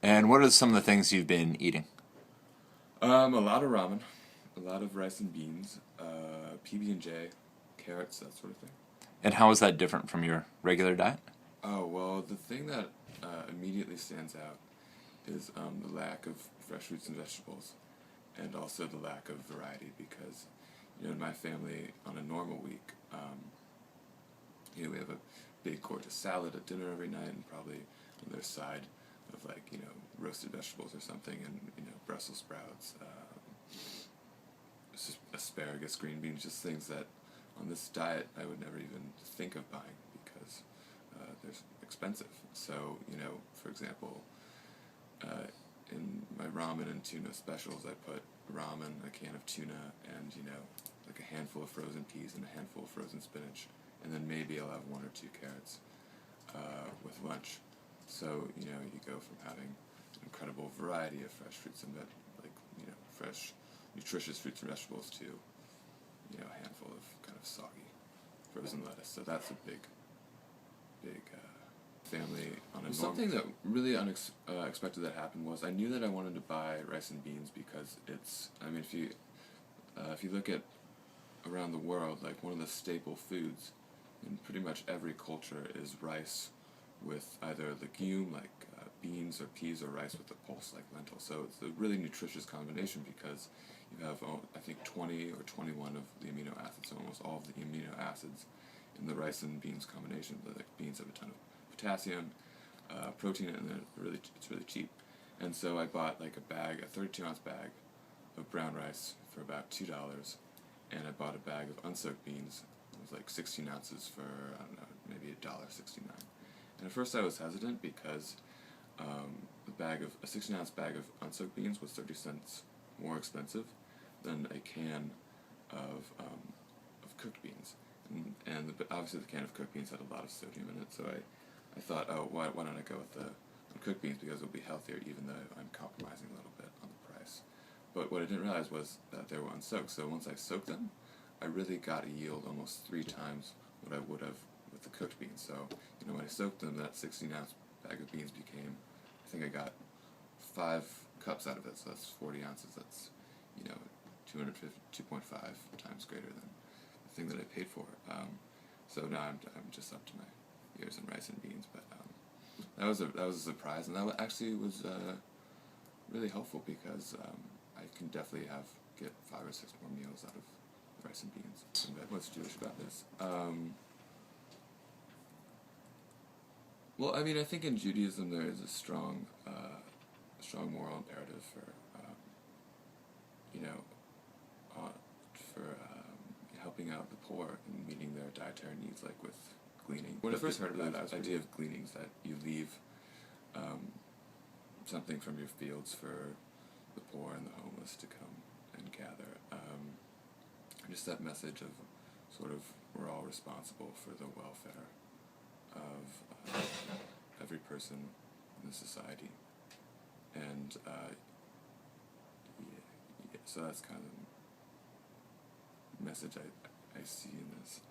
And what are some of the things you've been eating? A lot of ramen, a lot of rice and beans, PB&J, carrots, that sort of thing. And how is that different from your regular diet? Oh, well, the thing that immediately stands out is the lack of fresh fruits and vegetables, and also the lack of variety because, in my family, on a normal week, we have a big gorgeous salad at dinner every night and probably another side of roasted vegetables or something and, Brussels sprouts, asparagus, green beans, just things that on this diet I would never even think of buying because they're expensive. So, for example, in my ramen and tuna specials, I put ramen, a can of tuna, and, like a handful of frozen peas and a handful of frozen spinach. And then maybe I'll have one or two carrots with lunch. So, you go from having an incredible variety of fresh fruits and fresh, nutritious fruits and vegetables to, a handful of kind of soggy frozen lettuce. So that's a big family on a normal. Something that really unexpected that happened was I knew that I wanted to buy rice and beans because if you look at around the world, like one of the staple foods in pretty much every culture is rice with either legume like beans or peas or rice with a pulse like lentil. So it's a really nutritious combination because you have, I think, 20 or 21 of the amino acids, so almost all of the amino acids in the rice and beans combination. Like beans have a ton of potassium, protein, and then it's really cheap. And so I bought like a 32-ounce bag of brown rice for about $2, and I bought a bag of unsoaked beans. It was like 16 ounces for, I don't know, maybe $1.69. And at first I was hesitant because a 16-ounce bag of unsoaked beans was 30 cents more expensive than a can of cooked beans. And obviously the can of cooked beans had a lot of sodium in it, so I thought, oh, why don't I go with the cooked beans because it'll be healthier even though I'm compromising a little bit on the price. But what I didn't realize was that they were unsoaked, so once I soaked them, I really got a yield almost 3 times what I would have with the cooked beans. So, when I soaked them, that 16-ounce bag of beans became, I think I got 5 cups out of it, so that's 40 ounces. That's, 2.5 times greater than the thing that I paid for. So now I'm just up to my ears in rice and beans, but that was a surprise, and that actually was really helpful because I can definitely get 5 or 6 more meals out of rice and beans. What's Jewish about this? Well, I think in Judaism there is a strong moral imperative for helping out the poor and meeting their dietary needs, like with gleaning. When I first heard about that idea of gleaning, is that you leave something from your fields for the poor and the homeless to come and gather. Just that message of sort of we're all responsible for the welfare of every person in the society. And so that's kind of the message I see in this.